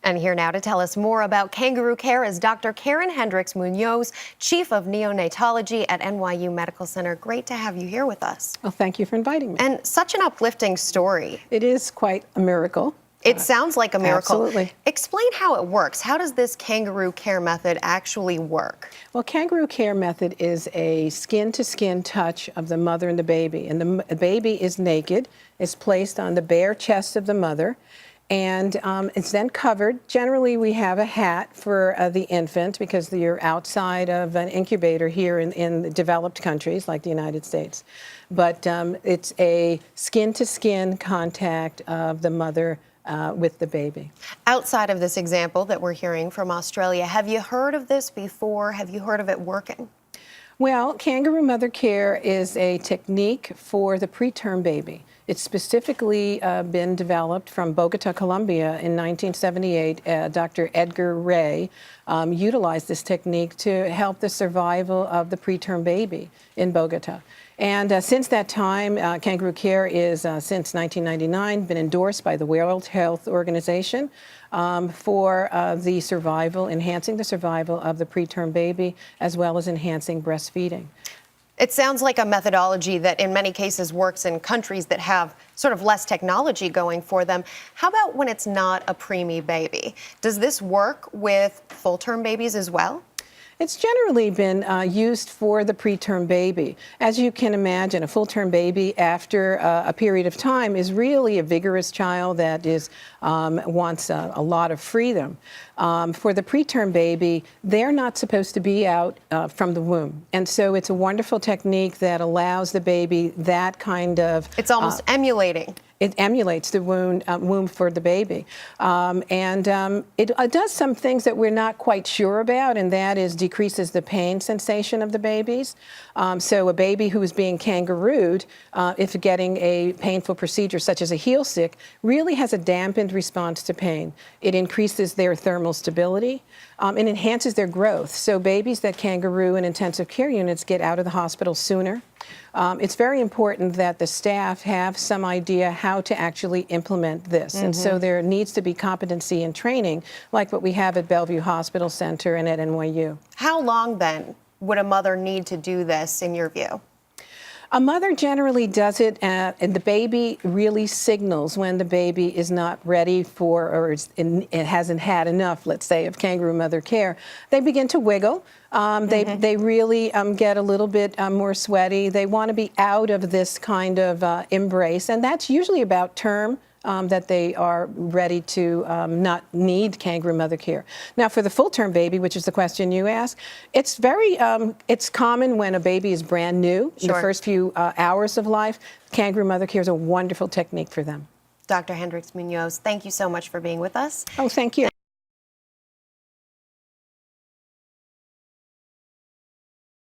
And here now to tell us more about kangaroo care is Dr. Karen Hendricks-Munoz, Chief of Neonatology at NYU Medical Center. Great to have you here with us. Well, thank you for inviting me. And such an uplifting story. It is quite a miracle. It sounds like a miracle. Absolutely. Explain how it works. How does this kangaroo care method actually work? Well, kangaroo care method is a skin-to-skin touch of the mother and the baby. And the baby is naked. It's placed on the bare chest of the mother. And it's then covered. Generally, we have a hat for the infant because you're outside of an incubator here in the developed countries like the United States. But it's a skin-to-skin contact of the mother with the baby. Outside of this example that we're hearing from Australia, have you heard of this before? Have you heard of it working? Well, kangaroo mother care is a technique for the preterm baby. It's specifically been developed from Bogota, Colombia in 1978. Dr. Edgar Ray utilized this technique to help the survival of the preterm baby in Bogota. And since that time, kangaroo care is, since 1999, been endorsed by the World Health Organization for the survival, enhancing the survival of the preterm baby, as well as enhancing breastfeeding. It sounds like a methodology that in many cases works in countries that have sort of less technology going for them. How about when it's not a preemie baby? Does this work with full-term babies as well? It's generally been used for the preterm baby. As you can imagine, a full-term baby after a period of time is really a vigorous child that wants a lot of freedom. For the preterm baby, they're not supposed to be out from the womb. And so it's a wonderful technique that allows the baby that kind of... It's almost emulating. It emulates the womb for the baby. It does some things that we're not quite sure about, and that is decreases the pain sensation of the babies. So a baby who is being kangarooed, if getting a painful procedure such as a heel stick, really has a dampened response to pain. It increases their thermal stability. It enhances their growth. So babies that kangaroo in intensive care units get out of the hospital sooner. It's very important that the staff have some idea how to actually implement this. And so there needs to be competency and training like what we have at Bellevue Hospital Center and at NYU. How long then would a mother need to do this in your view? A mother generally does it, and the baby really signals when the baby is not ready for, or it hasn't had enough, let's say, of kangaroo mother care. They begin to wiggle. They really get a little bit more sweaty. They want to be out of this kind of embrace, and that's usually about term. That they are ready to not need kangaroo mother care. Now, for the full-term baby, which is the question you asked, it's it's common when a baby is brand new, in the first few hours of life. Kangaroo mother care is a wonderful technique for them. Dr. Hendricks-Munoz, thank you so much for being with us. Oh, thank you.